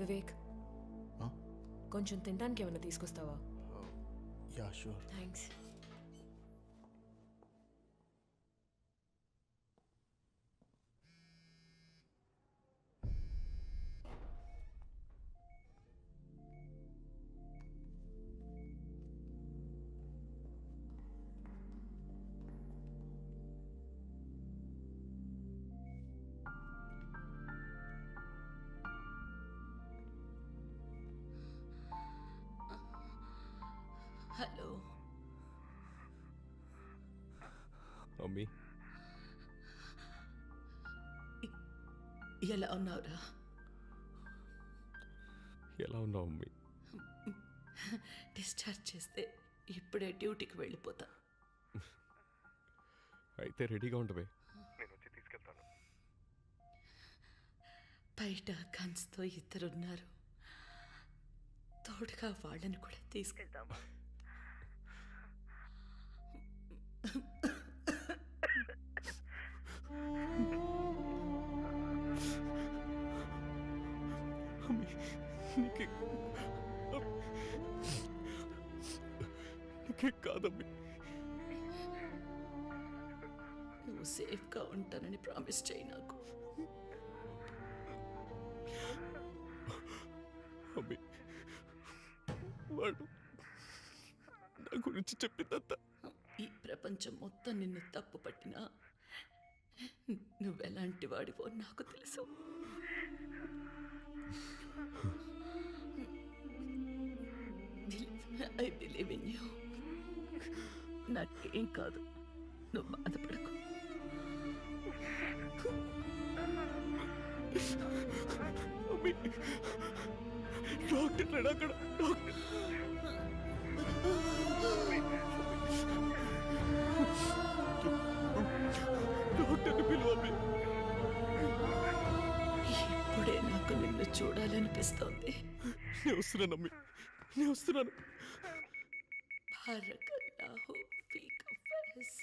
వివేక్, కొంచెం తినడానికి ఏమైనా తీసుకొస్తావా? Yeah sure. Thanks. Hello mummy, ఎలా ఉన్నావురా? ఎలా ఉన్నావు మమ్మీ? డిశ్చార్జ్ చేస్తే ఇప్పుడే డ్యూటీకి వెళ్ళిపోతా. అయితే రెడీగా ఉండవే, నేను వచ్చి తీసుకెళ్తాను. బయట గన్స్తో ఇద్దరున్నారు, తోడుగా వాళ్ళని కూడా తీసుకెళ్తాము. నీకే కాదమ్మీ, నువ్వు సేఫ్గా ఉంటానని ప్రామిస్ చేయి నాకు. అమ్మీ, వాడు నా గురించి చెప్పిందంతా ఈ ప్రపంచం మొత్తం నిన్ను తప్పు పట్టినా నువ్వెలాంటి వాడివో నాకు తెలుసు. I believe in you. నాకేం కాదు, నువ్వు బాధపడకు. అమ్మీ, డాక్టర్ లేడు అక్కడ. డాక్టర్ని పిలువమ్మీ. ఇప్పుడే నాకు నిన్ను చూడాలనిపిస్తోంది. నేను వస్తున్నానమ్మీ, నేను వస్తున్నాను. బారకల్లాహు ఫీక Faiz.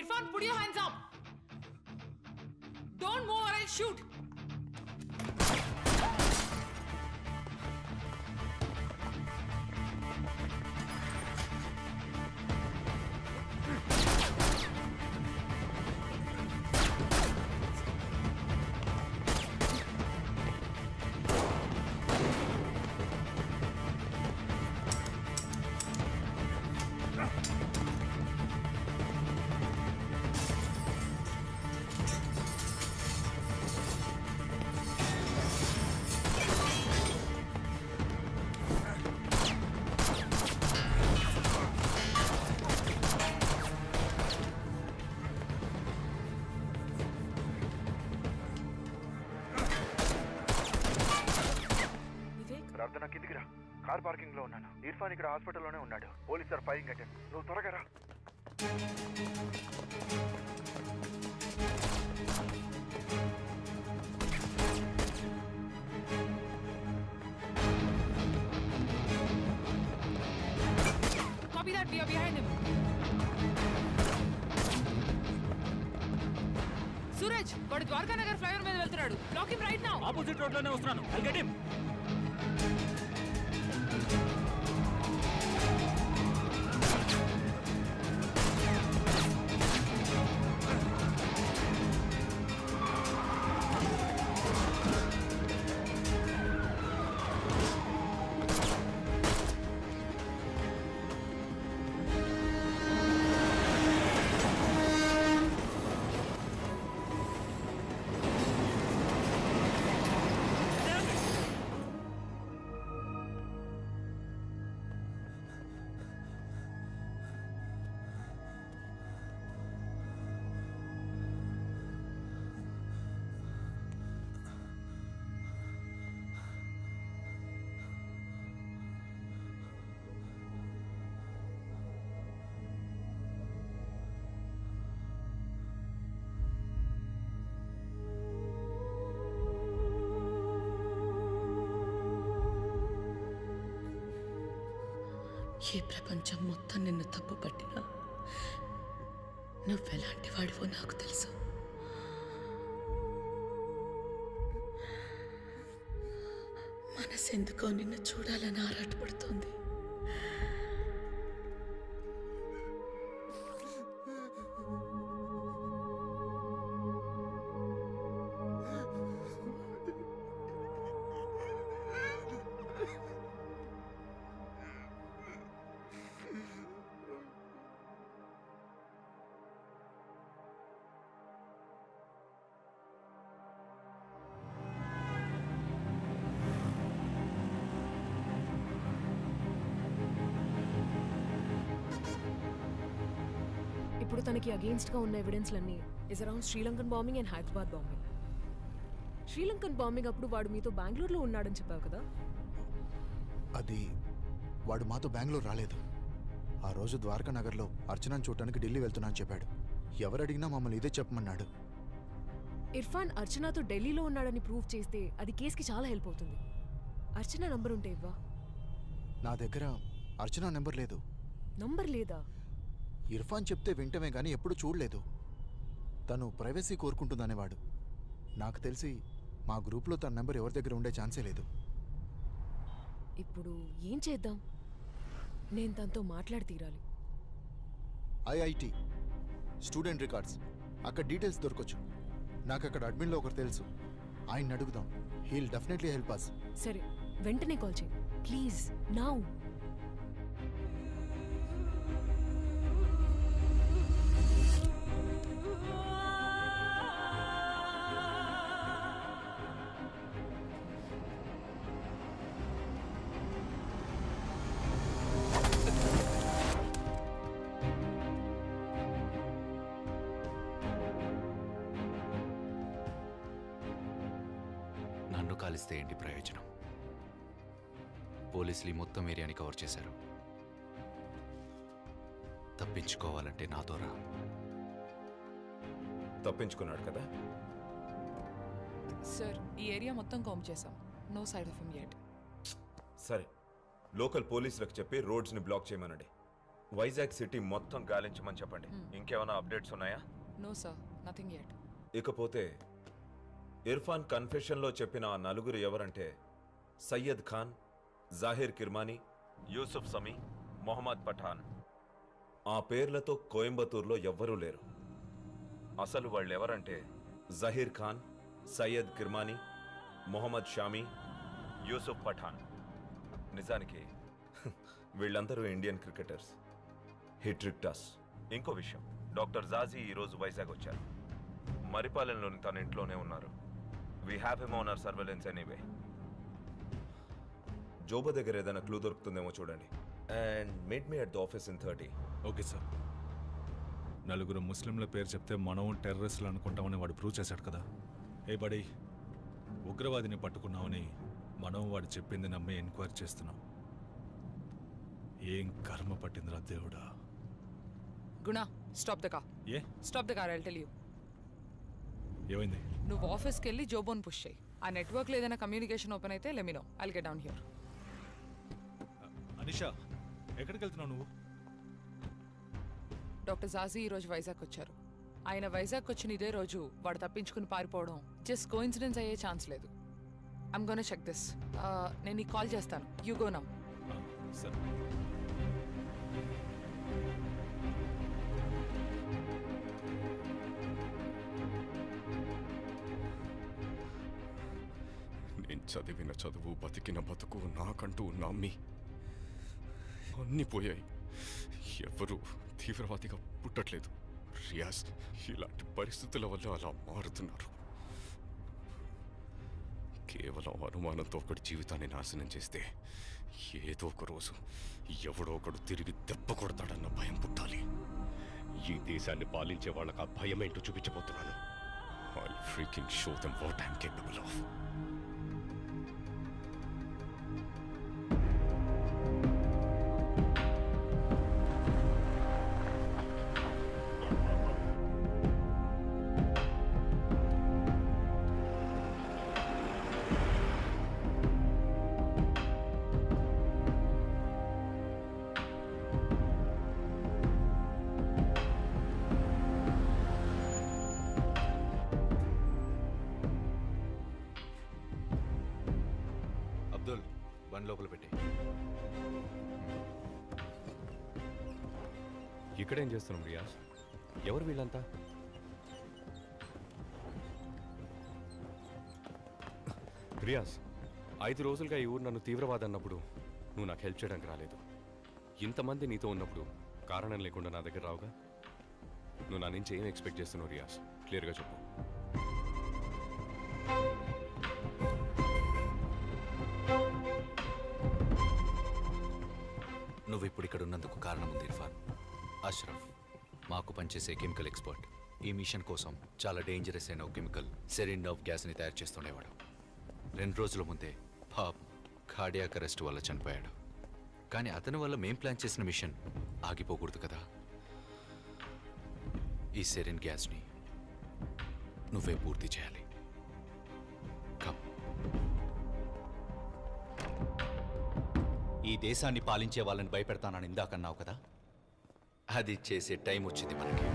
Irfan, put your hands up. Don't move or I'll shoot. వర్ధన కిందికి రా. కార్ పార్కింగ్ లో ఉన్నాను. ఇర్ఫాన్ ఇక్కడ హాస్పిటల్లోనే ఉన్నాడు. Police sir firing attend. నువ్వు త్వరగా రా. Copy that. We are behind him. Suraj వాడు ద్వారకా నగర్ ఫ్లైఓవర్ మీద వెళ్తున్నాడు. Block him right now. Opposite road లోనే వస్తున్నాను. I'll get him. ఈ ప్రపంచం మొత్తం నిన్ను తప్పు పట్టినా నువ్వెలాంటి వాడివో నాకు తెలుసు. మనసెందుకో నిన్ను చూడాలని ఆరాటపడుతోంది. ఇప్పుడు తనకి అగేన్స్ట్ గా ఉన్న ఎవిడెన్స్లన్నీ is around Sri Lankan bombing and Hyderabad bombing. Sri Lankan bombing అప్పుడు వాడు మీతో బెంగళూరులో ఉన్నాడని చెప్పావు కదా? అది వాడు మాతో బెంగళూరు రాలేదు. ఆ రోజు ద్వారకా నగర్లో అర్చనను చూడటానికి ఢిల్లీ వెళ్తున్నా అని చెప్పాడు. ఎవరు అడిగినా మమ్మల్ని ఇదే చెప్పమన్నాడు. ఇర్ఫాన్ అర్చనతో ఢిల్లీలో ఉన్నాడని ప్రూవ్ చేస్తే అది కేసుకి చాలా హెల్ప్ అవుతుంది. అర్చన నంబర్ ఉంటే ఇవ్వా. నా దగ్గర అర్చన నెంబర్ లేదు. నంబర్ లేదా? ఇర్ఫాన్ చెప్తే వింటమే కానీ ఎప్పుడు చూడలేదు. తను ప్రైవసీ కోరుకుంటుందనేవాడు. నాకు తెలిసి మా గ్రూప్లో తన నెంబర్ ఎవరి దగ్గర ఉండే ఛాన్సే లేదు. ఇప్పుడు ఏం చేద్దాం? నేను తనతో మాట్లాడి తీరాలి. ఐఐటి స్టూడెంట్ రికార్డ్స్ అక్కడ డీటెయిల్స్ దొరకొచ్చు. నాకు అక్కడ అడ్మిన్లో ఒకరు తెలుసు. ఆయన్ని అడుగుదాం. He'll definitely help us. సరే, వెంటనే కాల్ చేయి ప్లీజ్. నౌ. నన్ను కాలిస్తే ఏంటి ప్రయోజనం? పోలీసులు మొత్తం ఏరియాని కవర్ చేశారు. తప్పించుకోవాలంటే నాతో రా. తప్పించుకున్నాడు కదా? సార్, ఈ ఏరియా మొత్తం కాంప్ చేశాం. నో సైడ్ ఆఫ్ హిమ్ యెట్. సరే, లోకల్ పోలీసులకు చెప్పి రోడ్స్ని బ్లాక్ చేయమనండి. వైజాగ్ సిటీ మొత్తం గాలించమని చెప్పండి. ఇంకేమైనా అప్డేట్స్ ఉన్నాయా? No sir, nothing yet. ఇకపోతే ఇర్ఫాన్ కన్ఫెషన్లో చెప్పిన ఆ నలుగురు ఎవరంటే సయ్యద్ ఖాన్, జాహిర్ కిర్మానీ, యూసుఫ్ సమీ, మొహమ్మద్ పఠాన్. ఆ పేర్లతో కోయంబత్తూర్లో ఎవ్వరూ లేరు. అసలు వాళ్ళు ఎవరంటే జహీర్ ఖాన్, సయ్యద్ కిర్మానీ, మొహమ్మద్ షామీ, యూసుఫ్ పఠాన్. నిజానికి వీళ్ళందరూ Indian cricketers. He tricked us. ఇంకో విషయం, డాక్టర్ జాజీ ఈరోజు వైజాగ్ వచ్చారు. మరిపాలెంలోని తన ఇంట్లోనే ఉన్నారు. We have him on our surveillance anyway. జోబా దగ్గర ఏదైనా క్లూ దొరుకుతుందేమో చూడండి. And meet me at the office in 30. Okay sir. నలుగురు ముస్లింల పేరు చెప్తే మనం టెర్రరిస్టులు అనుకుంటామని వాడు ప్రూవ్ చేశాడు కదా. ఏ బడీ, ఉగ్రవాదిని పట్టుకున్నామని మనం వాడు చెప్పింది నమ్మి ఎంక్వైరీ చేస్తున్నాం. ఏం కర్మ పట్టిందిరా దేవుడా. గుణ, stop the car. A stop the car, I'll tell you. ఏమైంది? నువ్వు ఆఫీస్కి వెళ్ళి జోబోన్ పుష్ చేయి. ఆ నెట్వర్క్లో ఏదైనా కమ్యూనికేషన్ ఓపెన్ అయితే let me know. I'll get down here. Anisha, ఎక్కడికి వెళ్తున్నావు నువ్వు? డాక్టర్ జాజీ ఈరోజు వైజాగ్ వచ్చారు. ఆయన వైజాగ్ వచ్చిన ఇదే రోజు వాడు తప్పించుకుని పారిపోవడం జస్ట్ కోఇన్సిడెన్స్ అయ్యే ఛాన్స్ లేదు. I'm gonna check this. నేను నీకు కాల్ చేస్తాను. You go now. సరే. నేను చదివిన చదువు, బతికిన బతుకు, నాకంటూ ఉన్న అమ్మి అన్నీ పోయాయి. ఎవరు తీవ్రవాదిగా పుట్టట్లేదు. రియాజ్ ఇలాంటి పరిస్థితుల వల్ల అలా మారుతున్నారు. కేవలం అనుమానంతో ఒకటి జీవితాన్ని నాశనం చేస్తే ఏదో ఒక రోజు ఎవడో ఒకడు తిరిగి దెబ్బ కొడతాడన్న భయం పుట్టాలి. ఈ దేశాన్ని పాలించే వాళ్ళకి ఆ భయం ఏంటో చూపించబోతున్నాను. I freaking show them what I'm capable of. Abdul, బండి లోపల పెట్టి. ఇక్కడేం చేస్తున్నాం రియాజ్? ఎవరు వీళ్ళంతా? రియాజ్, 5 రోజులుగా ఈ ఊరు నన్ను తీవ్రవాది అన్నప్పుడు నువ్వు నాకు హెల్ప్ చేయడానికి రాలేదు. ఇంతమంది నీతో ఉన్నప్పుడు కారణం లేకుండా నా దగ్గర రావుగా. నువ్వు నా నుంచి ఏం ఎక్స్పెక్ట్ చేస్తున్నావు రియాజ్? క్లియర్గా చెప్పు. నువ్వు ఇప్పుడు ఇక్కడ ఉన్నందుకు కారణం ఉంది ఇర్ఫాన్. అష్రఫ్ మాకు పనిచేసే కెమికల్ ఎక్స్పర్ట్. ఈ మిషన్ కోసం చాలా డేంజరస్ అయిన ఒక కెమికల్ సెరిన్ ఆఫ్ గ్యాస్ని తయారు చేస్తుండేవాడు. 2 రోజుల ముందే పాప్ కార్డియాక్ అరెస్ట్ వల్ల చనిపోయాడు. కానీ అతని వల్ల మేం ప్లాన్ చేసిన మిషన్ ఆగిపోకూడదు కదా. ఈ సెరిన్ గ్యాస్ని నువ్వే పూర్తి చేయాలి. కమ్. ఈ దేశాన్ని పాలించే వాళ్ళని భయపెడతానని ఇందాకన్నావు కదా. అది చేసే టైం వచ్చింది మనకి.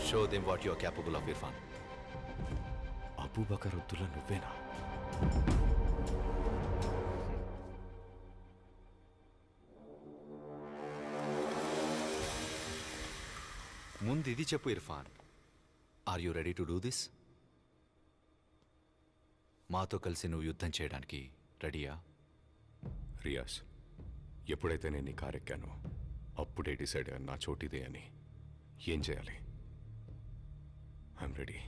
Show them what you are capable of Irfan. Abubakar Abdullah నువ్వేనా? ముందు ఇది చెప్పు Irfan, are you ready to do this? మాతో కలిసి నువ్వు యుద్ధం చేయడానికి రెడీయా? రియాజ్, ఎప్పుడైతే నేను నీ కారు ఎక్కానో అప్పుడే డిసైడ్ అయ్యాను నా చోటిదే అని. ఏం చేయాలి? I'm ready.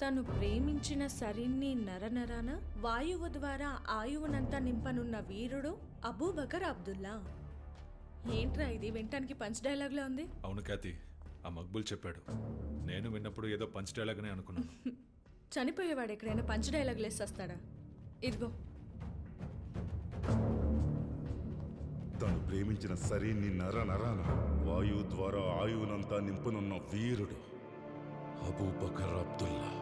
తను ప్రేమించిన సరిన్ని నరనరాన వాయువు ద్వారా ఆయువునంతా నింపనున్న వీరుడు అబూబకర్ అబ్దుల్లా. ఏంట్రా ఇది వినటానికి పంచ్ డైలాగ్లా ఉంది? అవును ఖ్యాతి, ఆ మక్బుల్ చెప్పాడు. నేను విన్నప్పుడు ఏదో పంచ్ డైలాగ్నే అనుకున్నాను. చనిపోయేవాడు ఎక్కడైనా పంచ్ డైలాగ్ లేస్తాడా? ఇదిగో. తను ప్రేమించిన సరిన్ని నరనరాన వాయువు ద్వారా ఆయువునంతా నింపనున్న వీరుడు Abubakar Abdullah.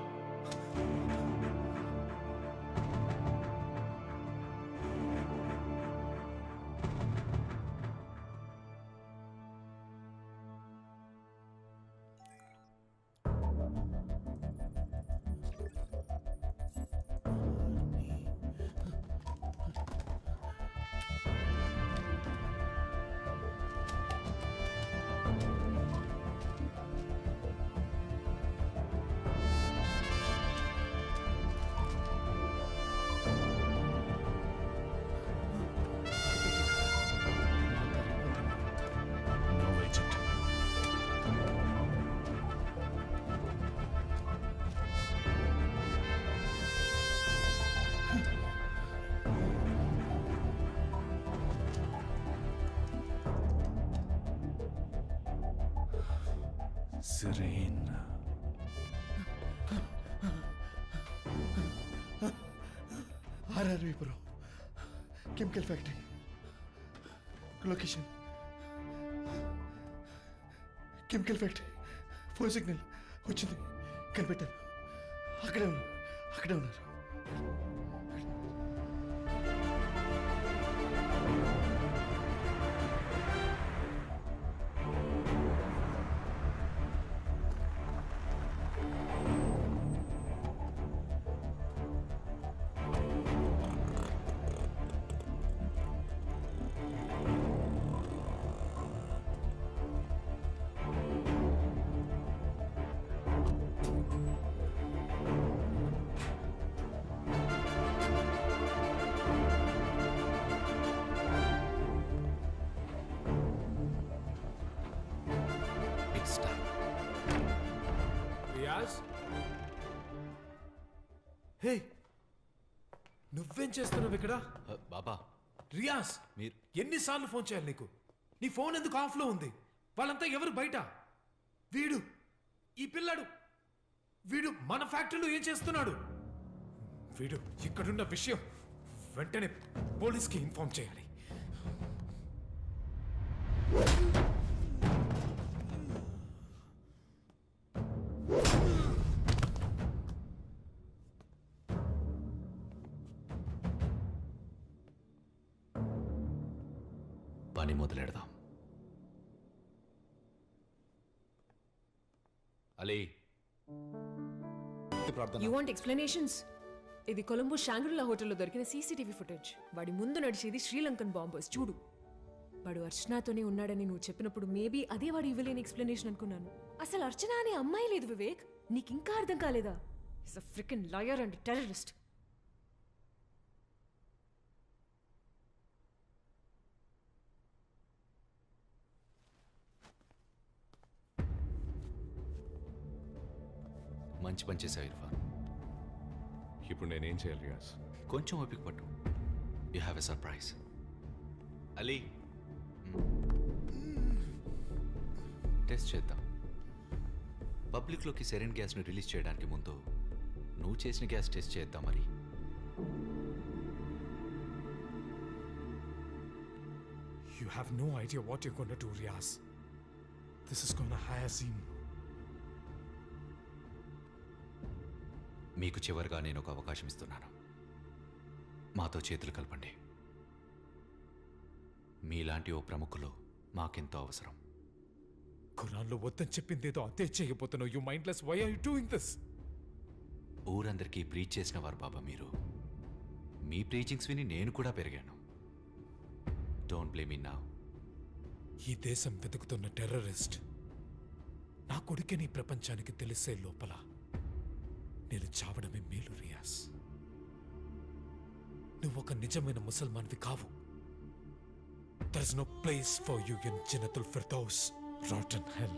Siren. RRV Puram chemical factory location. Chemical factory phone signal వచ్చింది, కనిపెట్టాను. అక్కడే ఉన్నారు. రియాజ్, హే, నువ్వేం చేస్తున్నావు ఇక్కడ? బాబా రియాజ్, మీరు ఎన్నిసార్లు ఫోన్ చేయాలి నీకు? నీ ఫోన్ ఎందుకు ఆఫ్లో ఉంది? వాళ్ళంతా ఎవరు బయట? వీడు, ఈ పిల్లాడు, వీడు మన ఫ్యాక్టరీలో ఏం చేస్తున్నాడు? వీడు ఇక్కడున్న విషయం వెంటనే పోలీస్కి ఇన్ఫార్మ్ చేయాలి. పని మొదలెడదాం. Ali, you want explanations? ఇది కొలంబో షాంగ్రిలా హోటల్లో దొరికిన సీసీటీవీ ఫుటేజ్. వాడి ముందు నడిచేది శ్రీలంకన్ బాంబర్స్. చూడు, వాడు అర్చనతోనే ఉన్నాడని నువ్వు చెప్పినప్పుడు మేబీ అదే వాడు ఇవ్వలేని ఎక్స్ప్లెనేషన్ అనుకున్నాను. అసలు అర్చన అనే అమ్మాయి లేదు వివేక్. నీకింకా అర్థం కాలేదా? Is a ఫ్రికన్ liar and terrorist. మంచి పని చేశావు ఇర్ఫాన్. ఇప్పుడు నేనేం చేయాలి రియాజ్? కొంచెం ఓపిక పట్టు. You have a surprise. Ali, test చేద్దాం. పబ్లిక్లోకి సెరెన్ గ్యాస్ని రిలీజ్ చేయడానికి ముందు నువ్వు చేసిన గ్యాస్ టెస్ట్ చేద్దాం. మరి You have no idea what you're going to do, Riaz. This is going to hire scene. మీకు చివరిగా నేను ఒక అవకాశం ఇస్తున్నాను. మాతో చేతులు కలపండి. మీలాంటి ఓ ప్రముఖులు మాకెంతో అవసరం. ఖురాన్లో వద్దని చెప్పిందేదో అదే చేయబోతున్నావు. You mindless. Why are you doing this? ఊరందరికీ ప్రీచ్ చేసిన వారు బాబా మీరు. మీ ప్రీచింగ్స్ విని నేను కూడా పెరిగాను. Don't blame me now. ఈ దేశం వెతుకుతున్న టెర్రరిస్ట్ నా కొడుకుని ప్రపంచానికి తెలిసే లోపల నేను చావడమే మేలు రియాజ్. నువ్వు ఒక నిజమైన ముసల్మాన్వి కావు. There is no place for you in Jannatul Firdaus, rotten hell.